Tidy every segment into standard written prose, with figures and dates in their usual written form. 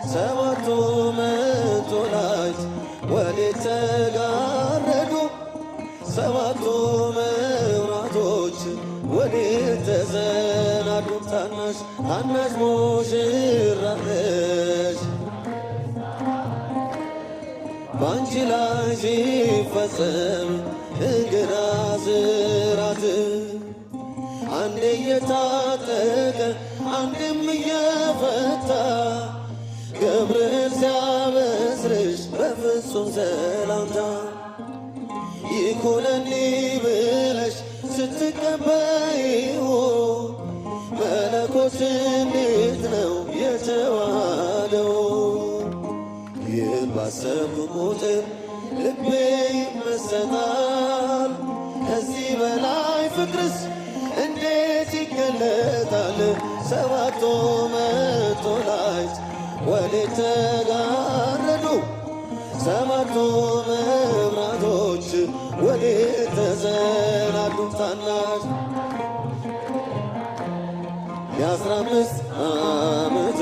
ሰባቱ መቶላይት ወዴት ተጋረዱ? ሰባቱ መብራቶች ወዴት ተሰናዱ? ታናሽ ታናሽ ሙሽራ ነሽ ባንቺ ላይ ሲፈጸም እንግዳ ስራት አንዴ እየታጠቀ አንድም እየፈታ ገብርኤል ሲያበስርሽ በፍጹም ሰላምታ ይኩነኒ ብለሽ ስትቀበይው መለኮት እንዴት ነው የተዋሃደው? ይህን ባሰብኩ ቁጥር ልቤ ይመሰጣል። ከዚህ በላይ ፍቅርስ እንዴት ይገለጣል? ሰባቱ መቶላይት ወዴት ተጋረዱ? ሰባቱ መብራቶች ወዴት ተሰናዱ? ታናሽ የ15 ዓመት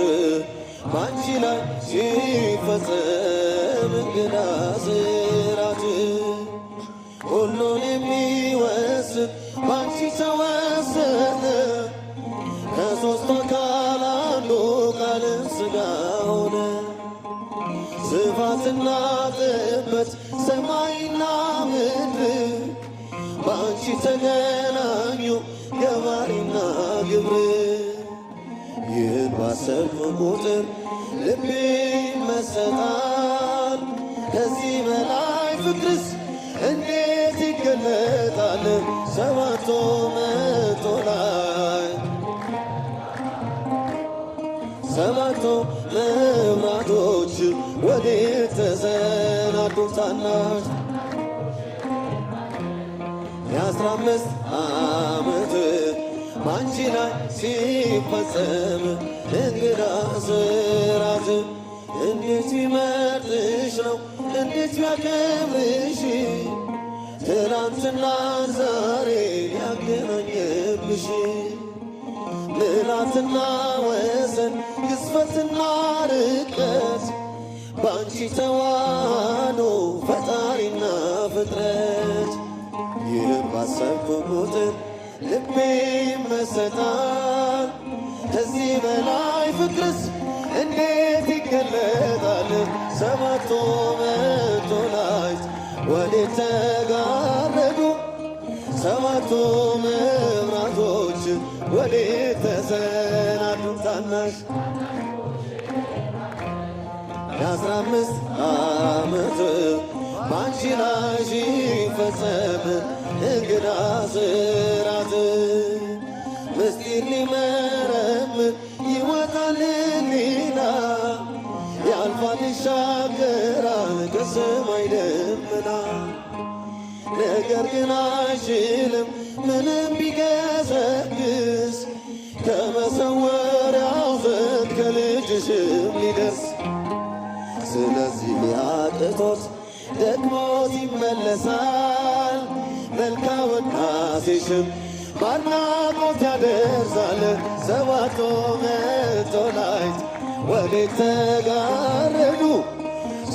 ባንቺ ላይ ሲፈጸም እንግዳ ስራት ሁሉን የሚወስን ባንቺ ተወሰነ። ከሦስቱ አካል አንዱ ቃል ሥጋ ሆነ። ስፋትና ጥበት ሰማይና ምድር ባንቺ ተገናኙ ገባሪና ግብር። ይህን ባሰብኩ ቁጥር ልቤ ይመሰጣል። ከዚህ በላይ ፍቅርስ እንዴት ይገለጣል? ሰባቱ መቶላይት ሰባቱ መብራቶች ወዴት ተሰናዱ? ታናሽ የ15 ዓመት ባንቺ ላይ ሲፈጸም እንግዳ ስራት እንዴት ቢመርጥሽ ነው እንዴት ቢያከብርሽ ትናንትና ዛሬ ያገናኘብሽ ምዕላትና ወሰን ግዝፈትና ርቀት ባንቺ ተዋህዶ ፈጣሪና ፍጥረት። ይህን ባሰብኩ ቁጥር ልቤ ይመሰጣል። ከዚህ በላይ ፍቅርስ እንዴት ይገለጣል? ሰባቱ መቶላይት ወዴት ተጋረዱ? ሰባቱ መብራቶች ወዴት ተሰናዱ? ታናሽ የ15 ዓመት ባንቺ ላይ ሲፈጸም እንግዳ ስራት ምስጢር ሊመረምር ይወጣል ሕሊና ያልፋል ይሻገራል ከሰማይ ደመና። ነገር ግን አይችልም ምንም ቢገሰግስ ከመሰወሪያው ዘንድ ከልጅሽም ሊደርስ። ስለዚህ ሊያቅቶት ደክሞት ይመለሳል መልካ ውዳሴሽም ባድናቆት ያደርሳል። ሰባቱ መቶላይት ወዴት ተጋረዱ?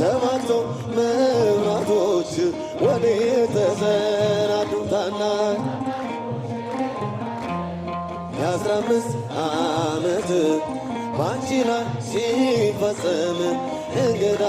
ሰባቱ መብራቶች ወዴት ተሰናዱ? ታናሽ የ15 ዓመት ባንቺ ላይ ሲፈጸም እንግዳ